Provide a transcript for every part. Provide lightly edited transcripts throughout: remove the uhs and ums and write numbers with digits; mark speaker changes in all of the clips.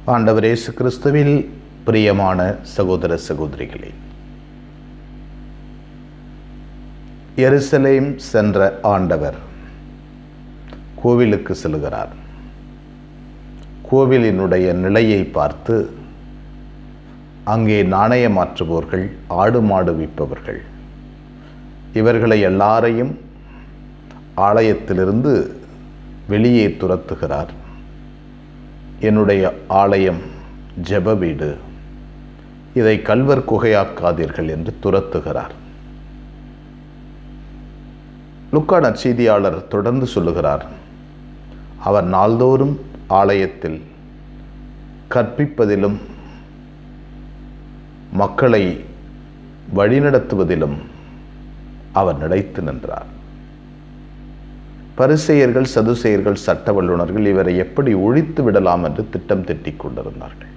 Speaker 1: ஆண்டவர் இயேசு கிறிஸ்துவில் பிரியமான சகோதர சகோதரிகளே, எருசலேம் சென்ற ஆண்டவர் கோவிலுக்கு செல்கிறார். கோவிலினுடைய நிலையை பார்த்து அங்கே நாணயமாற்றுபவர்கள், ஆடு மாடு விற்பவர்கள், இவர்களை எல்லாரையும் ஆலயத்திலிருந்து வெளியே துரத்துகிறார். என்னுடைய ஆலயம் ஜெப வீடு, இதை கல்வர் குகையாக்காதீர்கள் என்று துரத்துகிறார். லூக்கா நற்செய்தியாளர் தொடர்ந்து சொல்லுகிறார், அவர் நாள்தோறும் ஆலயத்தில் கற்பிப்பதிலும் மக்களை வழிநடத்துவதிலும் அவர் நிலைத்து நின்றார். பரிசேயர்கள், சதுசேயர்கள், சட்ட வல்லுநர்கள் இவரை எப்படி ஒழித்து விடலாம் என்று திட்டம் தீட்டிக் கொண்டிருந்தார்கள்.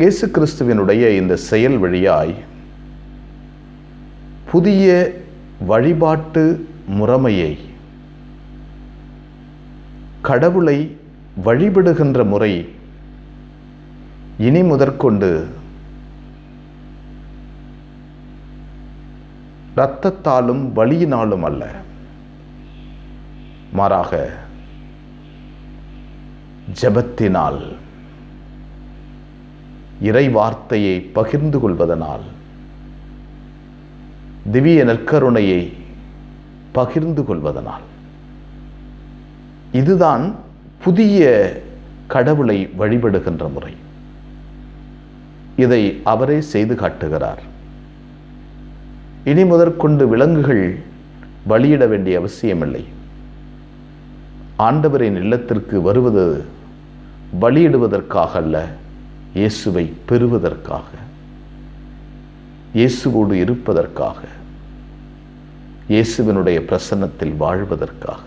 Speaker 1: இயேசு கிறிஸ்துவினுடைய இந்த செயல் வழியாய் புதிய வழிபாட்டு முறைமையை, கடவுளை வழிபடுகின்ற முறை இனி முதற்கொண்டு இரத்தத்தாலும் பலியினாலும் அல்ல, மாறாக ஜெபத்தினால், இறை வார்த்தையை பகிர்ந்து கொள்வதனால், திவ்ய நற்கருணையை பகிர்ந்து கொள்வதனால், இதுதான் புதிய கடவுளை வழிபடுகின்ற முறை. இதை அவரே செய்து காட்டுகிறார். இனி முதற்கொண்டு விலங்குகள் பலியிட வேண்டிய அவசியமில்லை. ஆண்டவரின் இல்லத்திற்கு வருவது பலியிடுவதற்காக அல்ல, இயேசுவை பெறுவதற்காக, இயேசுவோடு இருப்பதற்காக, இயேசுவினுடைய பிரசன்னத்தில் வாழ்வதற்காக.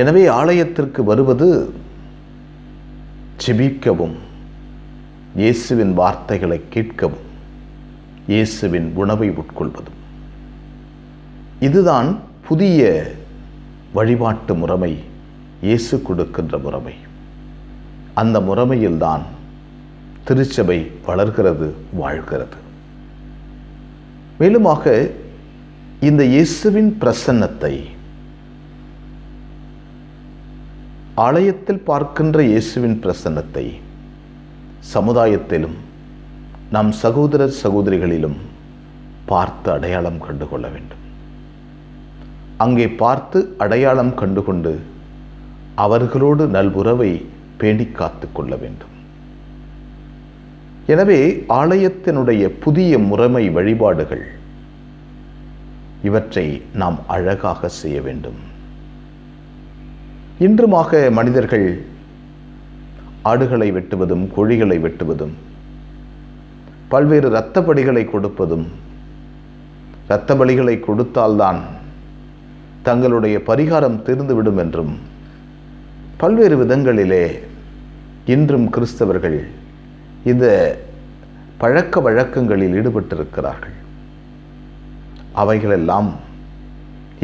Speaker 1: எனவே ஆலயத்திற்கு வருவது ஜெபிக்கவும், இயேசுவின் வார்த்தைகளை கேட்கவும், இயேசுவின் உணவை உட்கொள்வதும். இதுதான் புதிய வழிபாட்டு முறைமை, இயேசு கொடுக்கின்ற முறைமை. அந்த முறைமையில்தான் திருச்சபை வளர்கிறது, வாழ்கிறது. மேலுமாக இந்த இயேசுவின் பிரசன்னத்தை, ஆலயத்தில் பார்க்கின்ற இயேசுவின் பிரசன்னத்தை சமுதாயத்திலும் நம் சகோதரர் சகோதரிகளிலும் பார்த்து அடையாளம் கண்டுகொள்ள வேண்டும். அங்கே பார்த்து அடையாளம் கண்டுகொண்டு அவர்களோடு நல்வுறவை பேணி காத்து கொள்ள வேண்டும். எனவே ஆலயத்தினுடைய புதிய முறைமை வழிபாடுகள், இவற்றை நாம் அழகாக செய்ய வேண்டும். இன்றுமாக மனிதர்கள் ஆடுகளை வெட்டுவதும், கோழிகளை வெட்டுவதும், பல்வேறு இரத்த பலிகளை கொடுப்பதும், இரத்த பலிகளை கொடுத்தால்தான் தங்களுடைய பரிகாரம் தீர்ந்துவிடும் என்றும் பல்வேறு விதங்களிலே இன்றும் கிறிஸ்தவர்கள் இந்த பழக்க வழக்கங்களில் ஈடுபட்டிருக்கிறார்கள். அவைகளெல்லாம்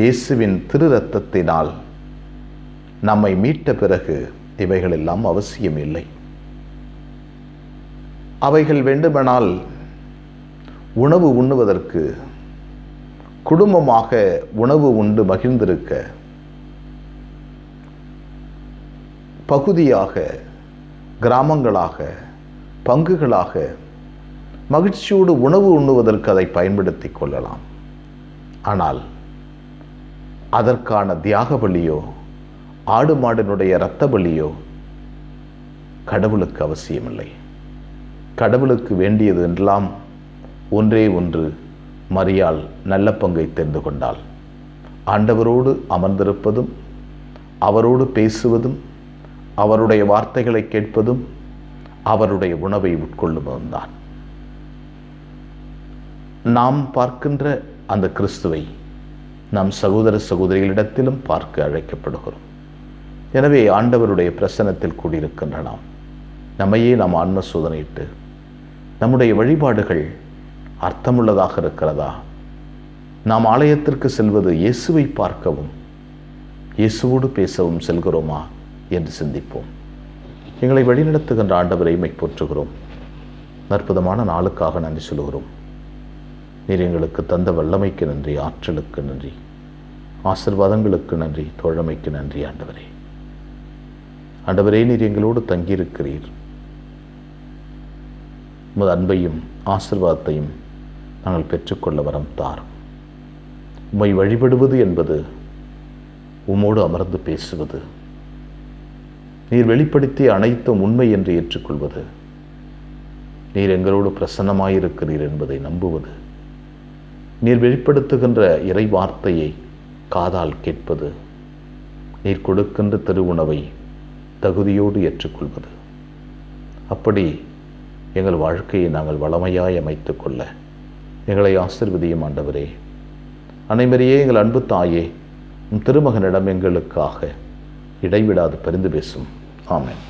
Speaker 1: இயேசுவின் திரு இரத்தத்தினால் நம்மை மீட்ட பிறகு இவைகளெல்லாம் அவசியம் இல்லை. அவைகள் வேண்டுமானால் உணவு உண்ணுவதற்கு, குடும்பமாக உணவு உண்டு மகிழ்ந்திருக்க, பகுதியாக, கிராமங்களாக, பங்குகளாக மகிழ்ச்சியோடு உணவு உண்ணுவதற்கு அதை பயன்படுத்தி கொள்ளலாம். ஆனால் அதற்கான தியாக பலியோ, ஆடு மாடினுடைய இரத்த பலியோ கடவுளுக்கு அவசியமில்லை. கடவுளுக்கு வேண்டியது எல்லாம் ஒன்றே ஒன்று, மரியாள் நல்ல பங்கை தெரிந்து கொண்டாள். ஆண்டவரோடு அமர்ந்திருப்பதும், அவரோடு பேசுவதும், அவருடைய வார்த்தைகளை கேட்பதும், அவருடைய உணவை உட்கொள்ளுவதும் தான். நாம் பார்க்கின்ற அந்த கிறிஸ்துவை நம் சகோதர சகோதரிகளிடத்திலும் பார்க்க அழைக்கப்படுகிறோம். எனவே ஆண்டவருடைய பிரசன்னத்தில் கூடியிருக்கின்ற நம்மையே நாம் ஆன்ம சோதனையிட்டு, நம்முடைய வழிபாடுகள் அர்த்தமுள்ளதாக இருக்கிறதா? நாம் ஆலயத்திற்கு செல்வது இயேசுவை பார்க்கவும், இயேசுவோடு பேசவும் செல்கிறோமா என்று சிந்திப்போம். எங்களை வழிநடத்துகின்ற ஆண்டவரை உம்மை போற்றுகிறோம். அற்புதமான நாளுக்காக நன்றி சொல்கிறோம். நீர் எங்களுக்கு தந்த வல்லமைக்கு நன்றி, ஆற்றலுக்கு நன்றி, ஆசீர்வாதங்களுக்கு நன்றி, தோழமைக்கு நன்றி. ஆண்டவரே, ஆண்டவரே, நீர் எங்களோடு தங்கியிருக்கிறீர். உமது அன்பையும் ஆசீர்வாதத்தையும் நாங்கள் பெற்றுக்கொள்ள வரம் தாரும். உம்மை வழிபடுவது என்பது உம்மோடு அமர்ந்து பேசுவது, நீர் வெளிப்படுத்திய அனைத்தும் உண்மை என்று ஏற்றுக்கொள்வது, நீர் எங்களோடு பிரசன்னமாயிருக்கிறீர் என்பதை நம்புவது, நீர் வெளிப்படுத்துகின்ற இறை வார்த்தையை காதால் கேட்பது, நீர் கொடுக்கின்ற திருவுணவை தகுதியோடு ஏற்றுக்கொள்வது. அப்படி எங்கள் வாழ்க்கையை நாங்கள் வளமையாய் அமைத்துக் கொள்ள எங்களை ஆசீர்வதியும் ஆண்டவரே. அனைவரையே எங்கள் அன்பு தாயே, உம் திருமகனிடம் எங்களுக்காக இடைவிடாது பரிந்து பேசும். ஆமென்.